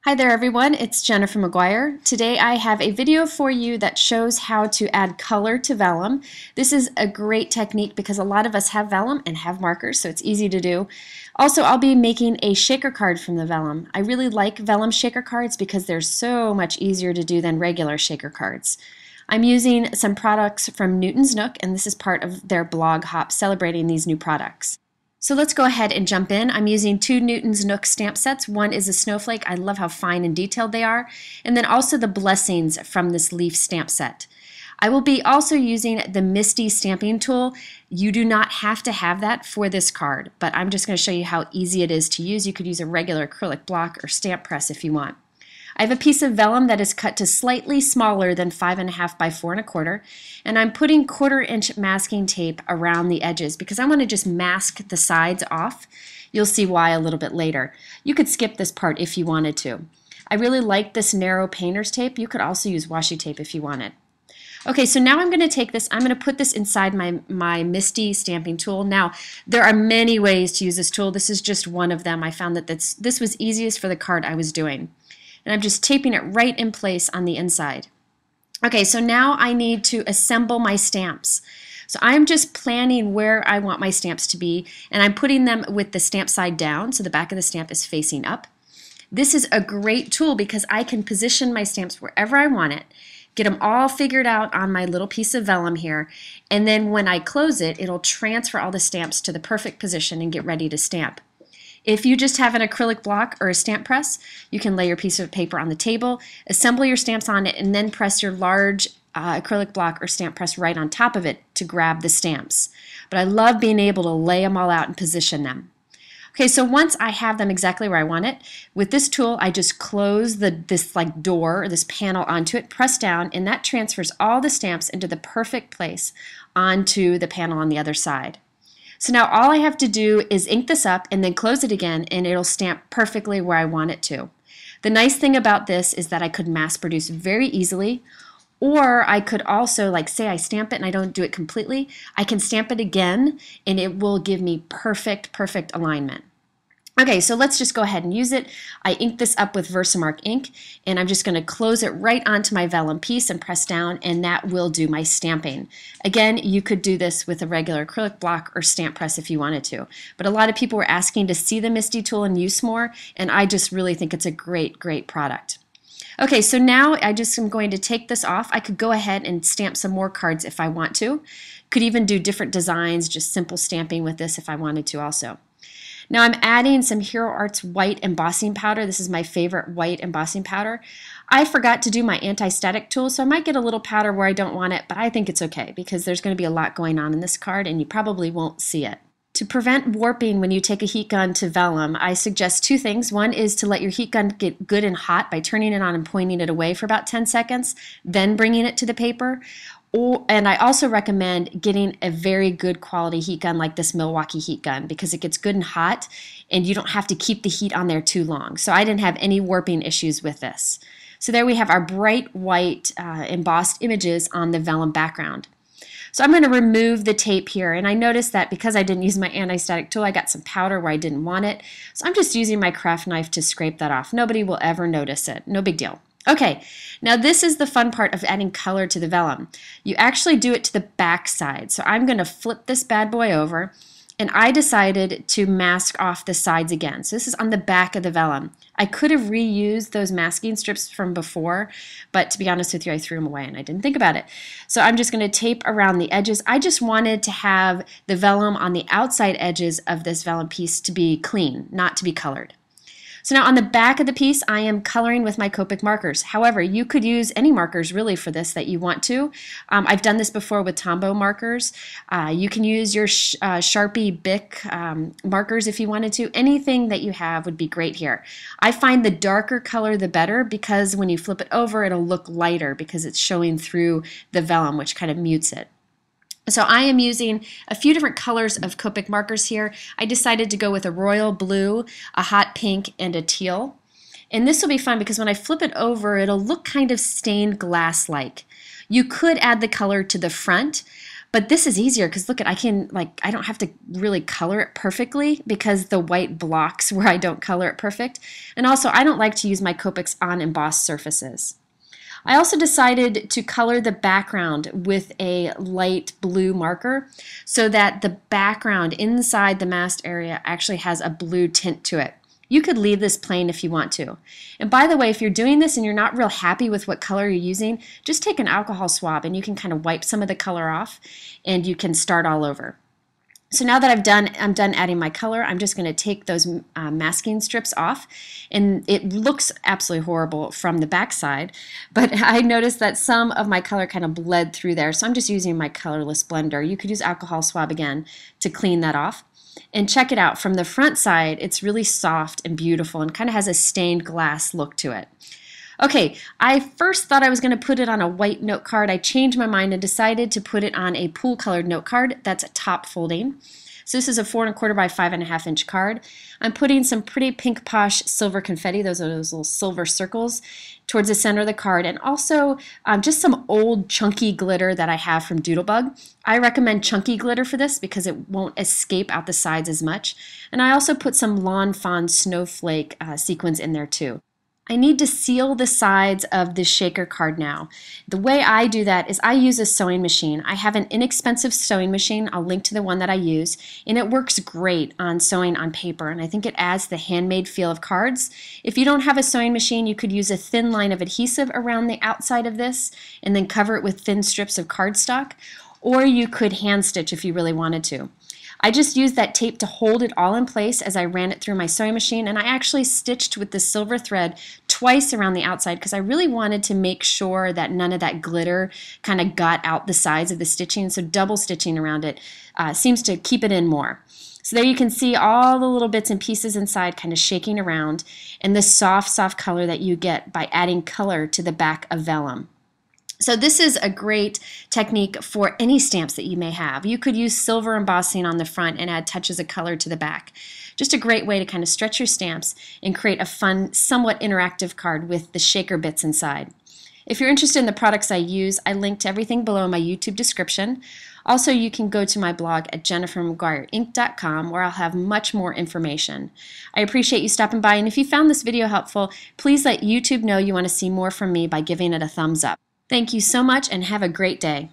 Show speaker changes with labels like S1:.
S1: Hi there everyone, it's Jennifer McGuire. Today I have a video for you that shows how to add color to vellum. This is a great technique because a lot of us have vellum and have markers, so it's easy to do. Also, I'll be making a shaker card from the vellum. I really like vellum shaker cards because they're so much easier to do than regular shaker cards. I'm using some products from Newton's Nook, and this is part of their blog hop celebrating these new products. So let's go ahead and jump in. I'm using two Newton's Nook stamp sets. One is a snowflake. I love how fine and detailed they are. And then also the blessings from this leaf stamp set. I will be also using the Misty stamping tool. You do not have to have that for this card, but I'm just going to show you how easy it is to use. You could use a regular acrylic block or stamp press if you want. I have a piece of vellum that is cut to slightly smaller than 5.5 by 4.25, and I'm putting 1/4-inch masking tape around the edges because I want to just mask the sides off. You'll see why a little bit later. You could skip this part if you wanted to. I really like this narrow painter's tape. You could also use washi tape if you wanted. Okay, so now I'm going to take this, I'm going to put this inside my Misty stamping tool. Now, there are many ways to use this tool. This is just one of them. I found that this was easiest for the card I was doing. And I'm just taping it right in place on the inside. Okay, so now I need to assemble my stamps. So I'm just planning where I want my stamps to be, and I'm putting them with the stamp side down, so the back of the stamp is facing up. This is a great tool because I can position my stamps wherever I want it, get them all figured out on my little piece of vellum here, and then when I close it, it'll transfer all the stamps to the perfect position and get ready to stamp. If you just have an acrylic block or a stamp press, you can lay your piece of paper on the table, assemble your stamps on it, and then press your large acrylic block or stamp press right on top of it to grab the stamps. But I love being able to lay them all out and position them. Okay, so once I have them exactly where I want it, with this tool I just close this like door or this panel onto it, press down, and that transfers all the stamps into the perfect place onto the panel on the other side. So now all I have to do is ink this up and then close it again, and it'll stamp perfectly where I want it to. The nice thing about this is that I could mass produce very easily, or I could also, like say I stamp it and I don't do it completely, I can stamp it again and it will give me perfect alignment. Okay, so let's just go ahead and use it. I inked this up with Versamark ink, and I'm just going to close it right onto my vellum piece and press down, and that will do my stamping. Again, you could do this with a regular acrylic block or stamp press if you wanted to, but a lot of people were asking to see the Misty tool in use more, and I just really think it's a great product. Okay, so now I just am going to take this off. I could go ahead and stamp some more cards if I want to. Could even do different designs, just simple stamping with this if I wanted to also. Now I'm adding some Hero Arts white embossing powder. This is my favorite white embossing powder. I forgot to do my anti-static tool, so I might get a little powder where I don't want it, but I think it's okay because there's going to be a lot going on in this card and you probably won't see it. To prevent warping when you take a heat gun to vellum, I suggest two things. One is to let your heat gun get good and hot by turning it on and pointing it away for about 10 seconds, then bringing it to the paper. And I also recommend getting a very good quality heat gun like this Milwaukee heat gun because it gets good and hot and you don't have to keep the heat on there too long. So I didn't have any warping issues with this. So there we have our bright white embossed images on the vellum background. So I'm going to remove the tape here, and I noticed that because I didn't use my anti-static tool, I got some powder where I didn't want it. So I'm just using my craft knife to scrape that off. Nobody will ever notice it. No big deal. Okay, now this is the fun part of adding color to the vellum. You actually do it to the back side. So I'm going to flip this bad boy over, and I decided to mask off the sides again. So this is on the back of the vellum. I could have reused those masking strips from before, but to be honest with you, I threw them away and I didn't think about it. So I'm just going to tape around the edges. I just wanted to have the vellum on the outside edges of this vellum piece to be clean, not to be colored. So now on the back of the piece, I am coloring with my Copic markers. However, you could use any markers really for this that you want to. I've done this before with Tombow markers. You can use your Sharpie Bic markers if you wanted to. Anything that you have would be great here. I find the darker color the better because when you flip it over, it'll look lighter because it's showing through the vellum, which kind of mutes it. So I am using a few different colors of Copic markers here. I decided to go with a royal blue, a hot pink, and a teal. And this will be fun because when I flip it over, it'll look kind of stained glass-like. You could add the color to the front, But this is easier because look at, I don't have to really color it perfectly because the white blocks where I don't color it perfect. And also I don't like to use my Copics on embossed surfaces. I also decided to color the background with a light blue marker so that the background inside the masked area actually has a blue tint to it. You could leave this plain if you want to. And by the way, if you're doing this and you're not real happy with what color you're using, just take an alcohol swab and you can kind of wipe some of the color off and you can start all over. So now that I'm done adding my color, I'm just going to take those masking strips off, and it looks absolutely horrible from the back side, but I noticed that some of my color kind of bled through there, so I'm just using my colorless blender. You could use alcohol swab again to clean that off. And check it out, from the front side, it's really soft and beautiful and kind of has a stained glass look to it. Okay, I first thought I was going to put it on a white note card. I changed my mind and decided to put it on a pool colored note card that's top folding. So this is a 4 1/4 by 5.5 inch card. I'm putting some pretty pink posh silver confetti, those are those little silver circles, towards the center of the card, and also just some old chunky glitter that I have from Doodlebug. I recommend chunky glitter for this because it won't escape out the sides as much. And I also put some Lawn Fawn snowflake sequins in there too. I need to seal the sides of the shaker card now. The way I do that is I use a sewing machine. I have an inexpensive sewing machine. I'll link to the one that I use, and it works great on sewing on paper, and I think it adds the handmade feel of cards. If you don't have a sewing machine, you could use a thin line of adhesive around the outside of this and then cover it with thin strips of cardstock, or you could hand stitch if you really wanted to. I just used that tape to hold it all in place as I ran it through my sewing machine, and I actually stitched with the silver thread twice around the outside because I really wanted to make sure that none of that glitter kind of got out the sides of the stitching, so double stitching around it seems to keep it in more. So there you can see all the little bits and pieces inside kind of shaking around, and the soft color that you get by adding color to the back of vellum. So this is a great technique for any stamps that you may have. You could use silver embossing on the front and add touches of color to the back. Just a great way to kind of stretch your stamps and create a fun, somewhat interactive card with the shaker bits inside. If you're interested in the products I use, I linked everything below in my YouTube description. Also, you can go to my blog at jennifermcguireinc.com where I'll have much more information. I appreciate you stopping by, and if you found this video helpful, please let YouTube know you want to see more from me by giving it a thumbs up. Thank you so much and have a great day.